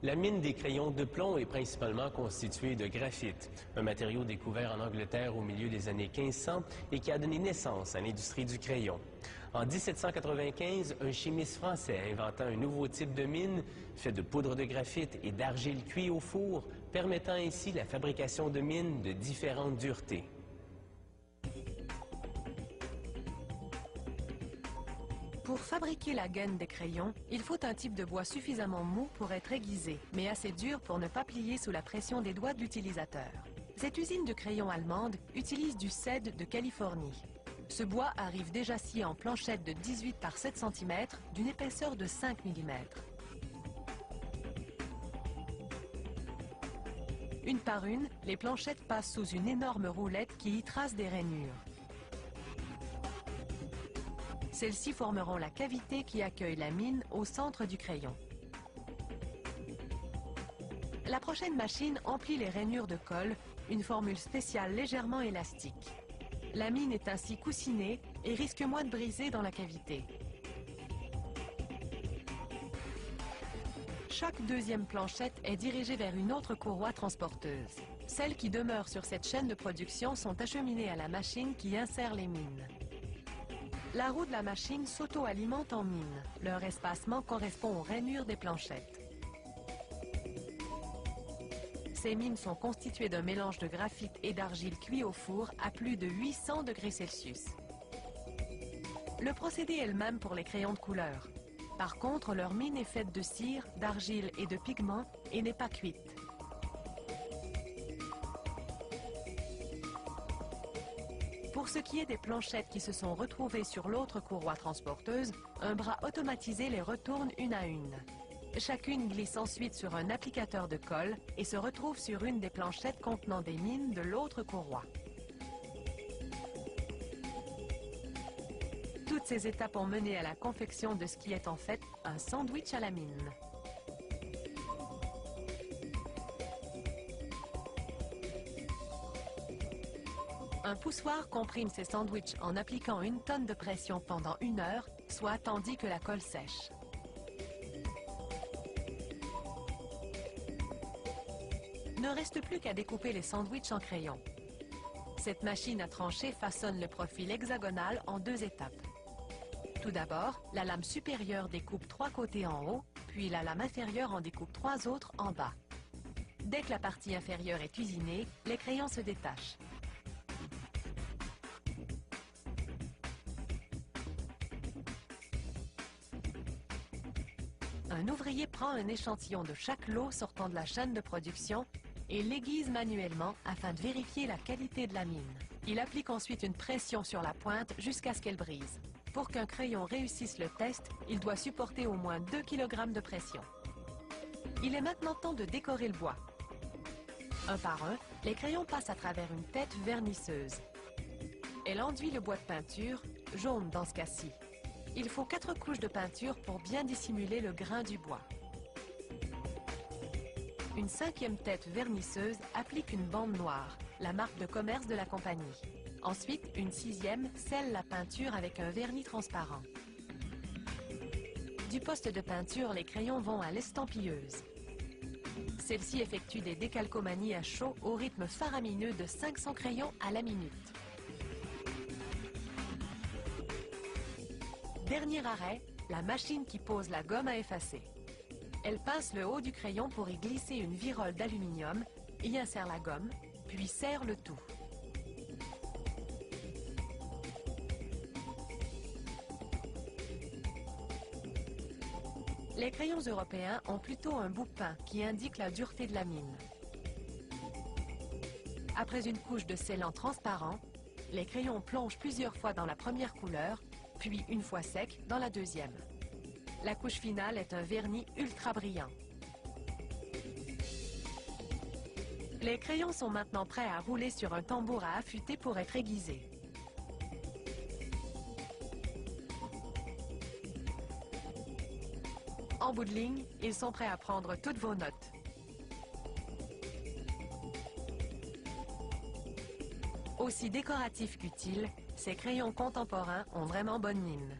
La mine des crayons de plomb est principalement constituée de graphite, un matériau découvert en Angleterre au milieu des années 1500 et qui a donné naissance à l'industrie du crayon. En 1795, un chimiste français inventa un nouveau type de mine fait de poudre de graphite et d'argile cuite au four, permettant ainsi la fabrication de mines de différentes duretés. Pour fabriquer la gaine des crayons, il faut un type de bois suffisamment mou pour être aiguisé, mais assez dur pour ne pas plier sous la pression des doigts de l'utilisateur. Cette usine de crayons allemande utilise du cèdre de Californie. Ce bois arrive déjà scié en planchettes de 18 par 7 cm d'une épaisseur de 5 mm. Une par une, les planchettes passent sous une énorme roulette qui y trace des rainures. Celles-ci formeront la cavité qui accueille la mine au centre du crayon. La prochaine machine emplit les rainures de colle, une formule spéciale légèrement élastique. La mine est ainsi coussinée et risque moins de briser dans la cavité. Chaque deuxième planchette est dirigée vers une autre courroie transporteuse. Celles qui demeurent sur cette chaîne de production sont acheminées à la machine qui insère les mines. La roue de la machine s'auto-alimente en mines. Leur espacement correspond aux rainures des planchettes. Ces mines sont constituées d'un mélange de graphite et d'argile cuit au four à plus de 800 degrés Celsius. Le procédé est le même pour les crayons de couleur. Par contre, leur mine est faite de cire, d'argile et de pigments et n'est pas cuite. Pour ce qui est des planchettes qui se sont retrouvées sur l'autre courroie transporteuse, un bras automatisé les retourne une à une. Chacune glisse ensuite sur un applicateur de colle et se retrouve sur une des planchettes contenant des mines de l'autre courroie. Toutes ces étapes ont mené à la confection de ce qui est en fait un sandwich à la mine. Un poussoir comprime ces sandwichs en appliquant une tonne de pression pendant 1 heure, soit tandis que la colle sèche. Ne reste plus qu'à découper les sandwichs en crayon. Cette machine à trancher façonne le profil hexagonal en 2 étapes. Tout d'abord, la lame supérieure découpe 3 côtés en haut, puis la lame inférieure en découpe 3 autres en bas. Dès que la partie inférieure est usinée, les crayons se détachent. Un ouvrier prend un échantillon de chaque lot sortant de la chaîne de production et l'aiguise manuellement afin de vérifier la qualité de la mine. Il applique ensuite une pression sur la pointe jusqu'à ce qu'elle brise. Pour qu'un crayon réussisse le test, il doit supporter au moins 2 kg de pression. Il est maintenant temps de décorer le bois. Un par un, les crayons passent à travers une tête vernisseuse. Elle enduit le bois de peinture, jaune dans ce cas-ci. Il faut 4 couches de peinture pour bien dissimuler le grain du bois. Une 5e tête vernisseuse applique une bande noire, la marque de commerce de la compagnie. Ensuite, une 6e scelle la peinture avec un vernis transparent. Du poste de peinture, les crayons vont à l'estampilleuse. Celle-ci effectue des décalcomanies à chaud au rythme faramineux de 500 crayons à la minute. Dernier arrêt, la machine qui pose la gomme à effacer. Elle pince le haut du crayon pour y glisser une virole d'aluminium, y insère la gomme, puis serre le tout. Les crayons européens ont plutôt un bout peint qui indique la dureté de la mine. Après une couche de scellant transparent, les crayons plongent plusieurs fois dans la première couleur, puis une fois sec dans la deuxième. La couche finale est un vernis ultra brillant. Les crayons sont maintenant prêts à rouler sur un tambour à affûter pour être aiguisés. En bout de ligne, ils sont prêts à prendre toutes vos notes. Aussi décoratifs qu'utiles, ces crayons contemporains ont vraiment bonne mine.